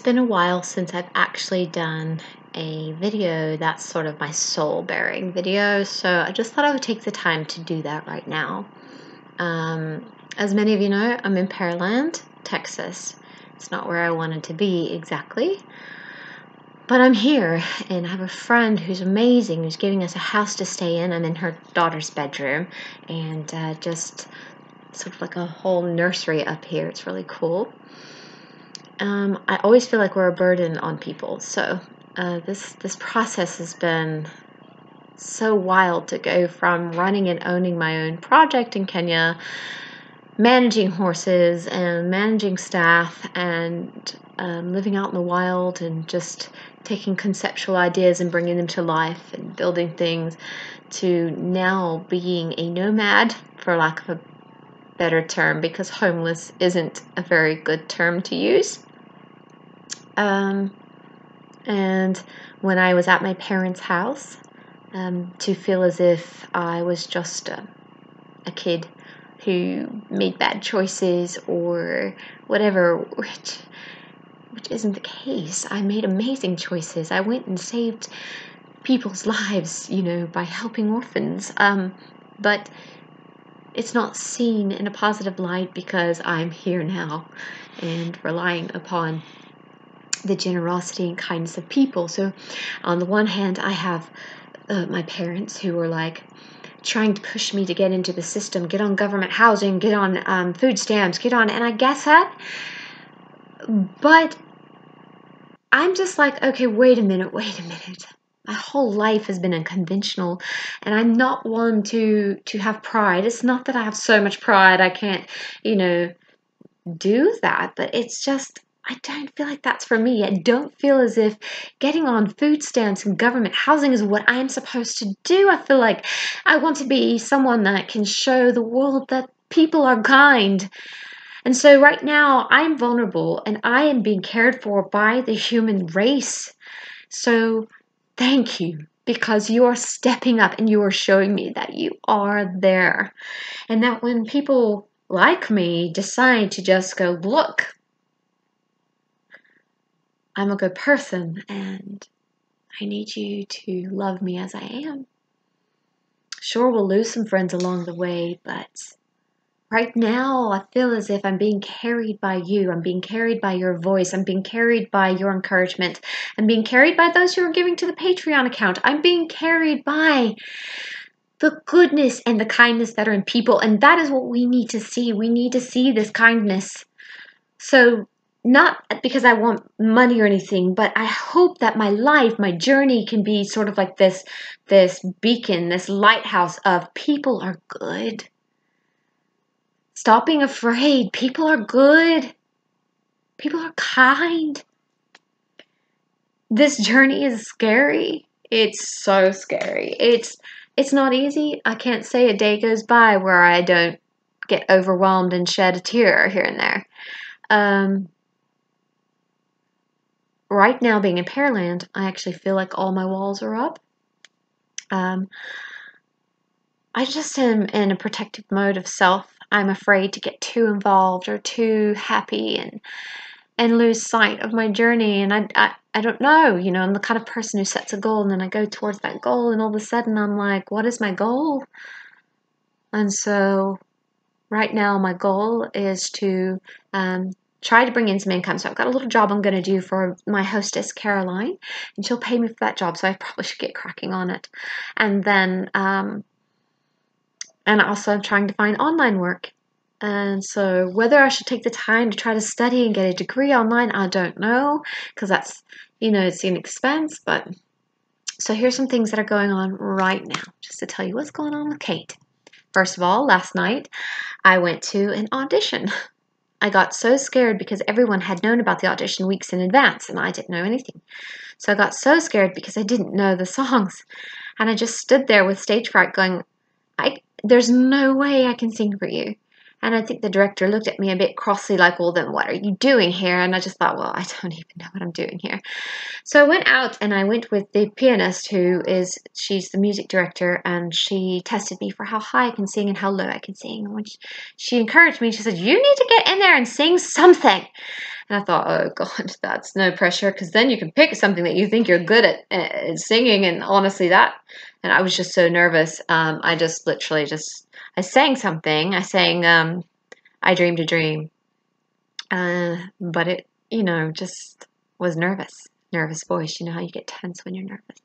been a while since I've actually done a video that's sort of my soul-bearing video, so I just thought I would take the time to do that right now. As many of you know, I'm in Pearland, Texas. It's not where I wanted to be exactly, but I'm here, and I have a friend who's amazing, who's giving us a house to stay in. I'm in her daughter's bedroom, and just sort of like a whole nursery up here. It's really cool. I always feel like we're a burden on people, so this process has been so wild to go from running and owning my own project in Kenya, managing horses and managing staff, and living out in the wild and just taking conceptual ideas and bringing them to life and building things, to now being a nomad, for lack of a better term, because homeless isn't a very good term to use. And when I was at my parents' house, to feel as if I was just a kid who made bad choices or whatever, which isn't the case. I made amazing choices. I went and saved people's lives, by helping orphans. But it's not seen in a positive light because I'm here now and relying upon the generosity and kindness of people. So on the one hand, I have my parents who are like trying to push me to get into the system, get on government housing, get on food stamps, and I guess that. But I'm just like, okay, wait a minute. My whole life has been unconventional, and I'm not one to have pride. It's not that I have so much pride I can't, do that, but it's just, I don't feel like that's for me. I don't feel as if getting on food stamps and government housing is what I'm supposed to do. I feel like I want to be someone that can show the world that people are kind. And so right now I'm vulnerable and I am being cared for by the human race. So thank you, because you are stepping up and you are showing me that you are there. And that when people like me decide to just go, look, I'm a good person and I need you to love me as I am. Sure, we'll lose some friends along the way, but right now I feel as if I'm being carried by you. I'm being carried by your voice. I'm being carried by your encouragement. I'm being carried by those who are giving to the Patreon account. I'm being carried by the goodness and the kindness that are in people. And that is what we need to see. We need to see this kindness. So not because I want money or anything, but I hope that my life, my journey can be sort of like this beacon, this lighthouse of people are good. Stop being afraid. People are good. People are kind. This journey is scary. It's so scary. It's not easy. I can't say a day goes by where I don't get overwhelmed and shed a tear here and there. Right now, being in Pearland, I actually feel like all my walls are up. I just am in a protective mode of self. I'm afraid to get too involved or too happy and lose sight of my journey. And I don't know, I'm the kind of person who sets a goal and then I go towards that goal and all of a sudden I'm like, what is my goal? And so right now my goal is to try to bring in some income. So I've got a little job I'm going to do for my hostess, Caroline, and she'll pay me for that job. So I probably should get cracking on it. And then, and also I'm trying to find online work. And so whether I should take the time to try to study and get a degree online, I don't know, because that's, it's an expense. But so here's some things that are going on right now, just to tell you what's going on with Kate. First of all, last night I went to an audition. I got so scared because everyone had known about the audition weeks in advance and I didn't know anything. So I got so scared because I didn't know the songs. And I just stood there with stage fright going, there's no way I can sing for you. And I think the director looked at me a bit crossly like, well, then what are you doing here? And I just thought, well, I don't even know what I'm doing here. So I went out and I went with the pianist she's the music director, and she tested me for how high I can sing and how low I can sing. And when she encouraged me, she said, you need to get in there and sing something. And I thought, oh God, that's no pressure, because then you can pick something that you think you're good at singing. And honestly, and I was just so nervous. I just literally I sang something. I sang I Dreamed a Dream. But it, just was nervous voice. You know how you get tense when you're nervous.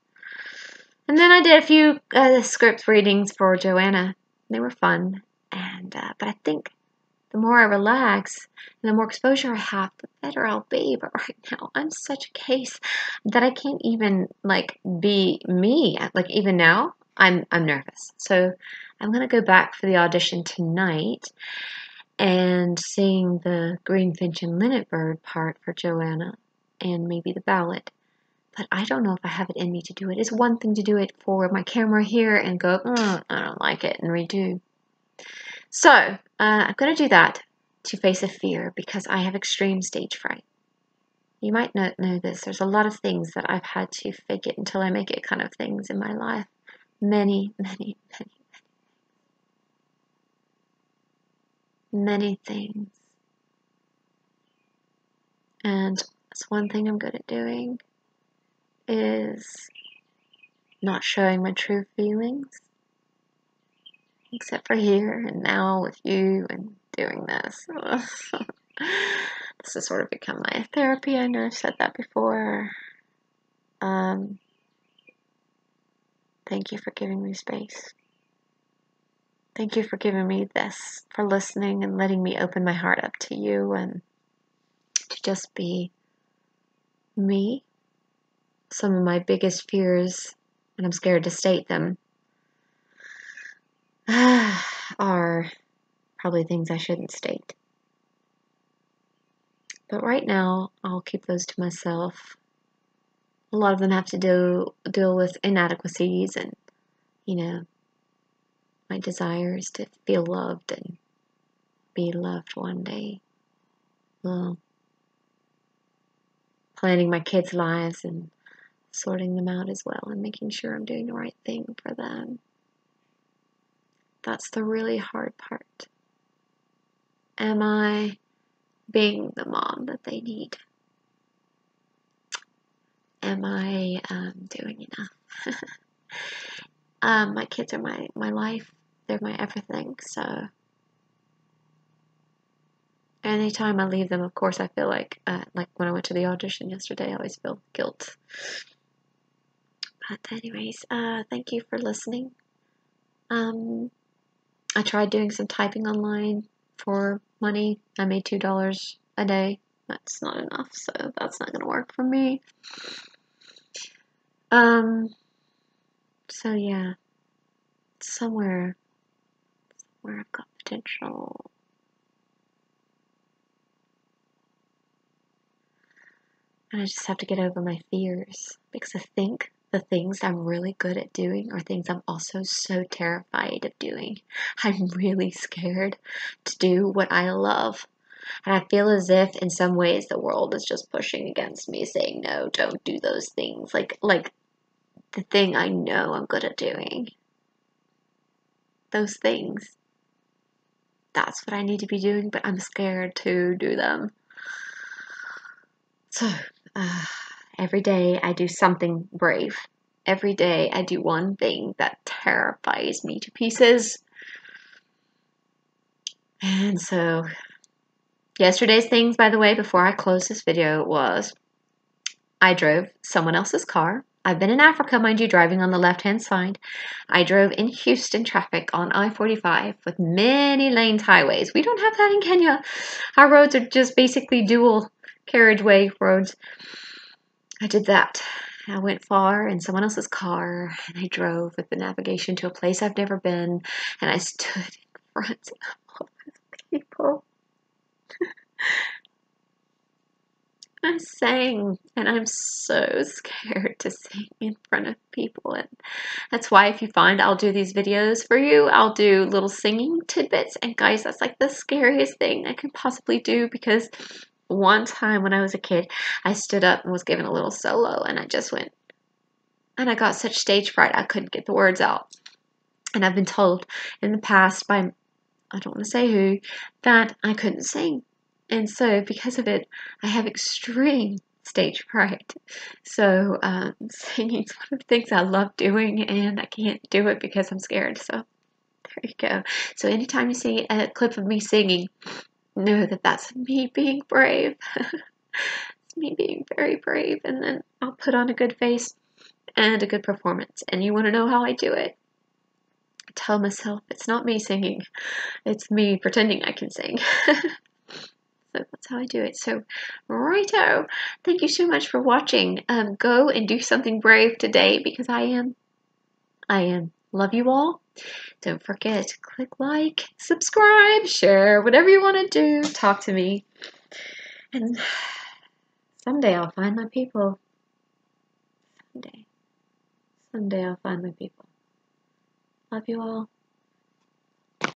And then I did a few script readings for Joanna. They were fun. And but I think the more I relax and the more exposure I have, the better I'll be. But right now, I'm such a case that I can't even be me. Like even now, I'm nervous. So I'm gonna go back for the audition tonight and sing the Greenfinch and Linnet Bird part for Joanna and maybe the ballad. But I don't know if I have it in me to do it. It's one thing to do it for my camera here and go, I don't like it, and redo. So I'm going to do that to face a fear because I have extreme stage fright. You might not know this. There's a lot of things that I've had to fake it until I make it kind of things in my life. Many, many, many, many things. And that's one thing I'm good at doing, is not showing my true feelings, except for here and now with you and doing this. This has sort of become my therapy. I know I've said that before. Thank you for giving me space. Thank you for giving me this, for listening and letting me open my heart up to you and to just be me. Some of my biggest fears, and I'm scared to state them, are probably things I shouldn't state. But right now, I'll keep those to myself. A lot of them have to deal with inadequacies and, my desires to feel loved and be loved one day. Well, planning my kids' lives and sorting them out as well and making sure I'm doing the right thing for them. That's the really hard part. Am I being the mom that they need? Am I doing enough? My kids are my life. They're my everything. So anytime I leave them, of course, I feel like when I went to the audition yesterday, I always feel guilt. But anyways, thank you for listening. I tried doing some typing online for money. I made $2 a day. That's not enough, so that's not going to work for me. So yeah, somewhere I've got potential. And I just have to get over my fears, because I think the things I'm really good at doing are things I'm also so terrified of doing. I'm really scared to do what I love. And I feel as if in some ways the world is just pushing against me, saying, no, don't do those things. Like the thing I know I'm good at doing. Those things. That's what I need to be doing, but I'm scared to do them. So, every day I do something brave. Every day I do one thing that terrifies me to pieces. And so, yesterday's things, by the way, before I close this video, was I drove someone else's car. I've been in Africa, mind you, driving on the left-hand side. I drove in Houston traffic on I-45 with many lanes highways. We don't have that in Kenya. Our roads are just basically dual carriageway roads. I did that. I went far in someone else's car, and I drove with the navigation to a place I've never been, and I stood in front of all those people. I sang, and I'm so scared to sing in front of people, and that's why if you find I'll do these videos for you, I'll do little singing tidbits, and guys, that's like the scariest thing I can possibly do, because one time when I was a kid, I stood up and was given a little solo, and I just went, and I got such stage fright I couldn't get the words out. And I've been told in the past by, I don't want to say who, that I couldn't sing. And so because of it, I have extreme stage fright. So singing's one of the things I love doing, and I can't do it because I'm scared. So there you go. So anytime you see a clip of me singing, know that that's me being brave. It's me being very brave, and then I'll put on a good face and a good performance. And you want to know how I do it? I tell myself it's not me singing, it's me pretending I can sing. So that's how I do it. So, righto. Thank you so much for watching. Go and do something brave today because I am. I am. Love you all. Don't forget to click like, subscribe, share, whatever you want to do. Talk to me. And someday I'll find my people. Someday. Someday I'll find my people. Love you all.